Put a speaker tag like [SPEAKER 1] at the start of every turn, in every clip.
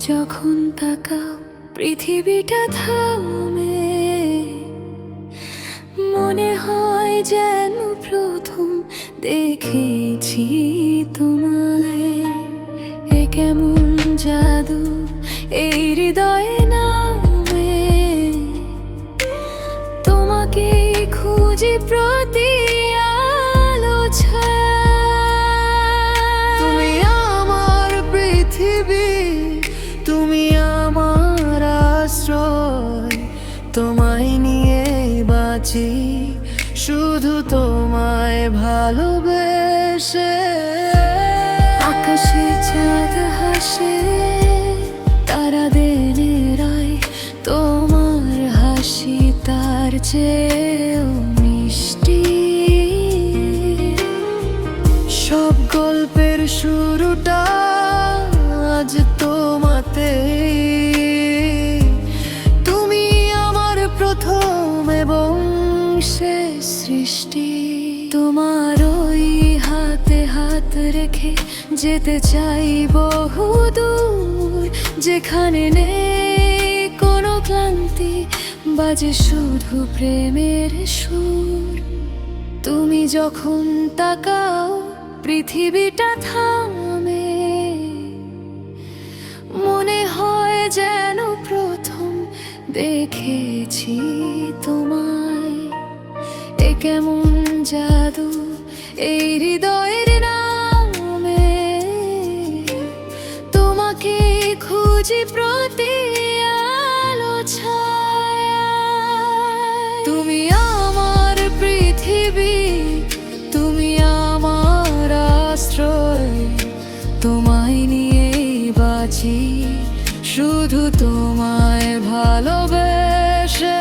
[SPEAKER 1] যখন তাকাও পৃথিবীটা থামে, মনে হয় যেন প্রথম দেখেছি তোমায়। এ কেমন জাদু এই হৃদয়ে নামে, তোমাকে খুঁজি প্রতি আলো ছায়ায়।
[SPEAKER 2] তুমি আমার পৃথিবী, তুমি আমার আশ্রয়, তোমায় নিয়ে বাঁচি শুধু তোমায় ভালোবেসে।
[SPEAKER 1] আকাশে চাঁদ হাসে, তারাদের রায়, তোমার হাসি তার চেয়েও মিষ্টি।
[SPEAKER 2] সব গল্পের শুরুটা আজ তোমাতে, তুমি আমার প্রথম এবং
[SPEAKER 1] শেষ সৃষ্টি। তোমার ওই হাতে হাত রেখে যেতে চাই বহুদূর, যেখানে নেই কোনো ক্লান্তি, বাজে শুধু প্রেমের সুর। তুমি যখন তাকাও পৃথিবীটা থামে, মনে হয় যেন প্রথম দেখেছি তোমায়। এ কেমন জাদু এই হৃদয়ের নামে, তোমাকে খুঁজি প্রতি আলো ছায়ায়। তুমি আমার পৃথিবী, তুমি আমার আশ্রয়, তোমায় নিয়ে বাঁচি শুধু তোমায় ভালোবেসে।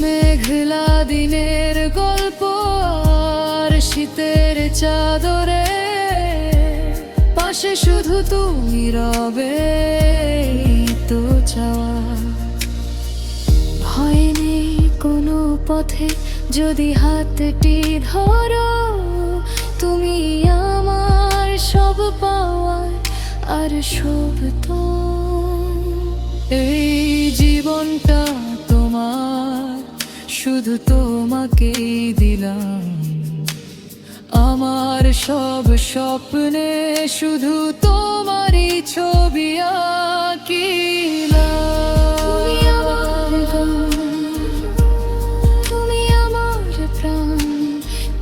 [SPEAKER 1] মেঘলা দিনের গল্প আর শীতের চাদরে, পাশে শুধু তুমি রবে তো চাওয়া। ভয় নেই কোনো পথে যদি হাতটি ধরো, তুমি আমার সব পাওয়ার আর সব তো। এই জীবনটা তোমার, শুধু তোমাকেই দিলাম। আমার সব স্বপ্নে শুধু তোমারই ছবি আঁকিলাম। তুমি আমার প্রাণ,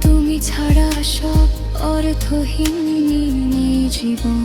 [SPEAKER 1] তুমি ছাড়া সব অর্থহীন জীবন।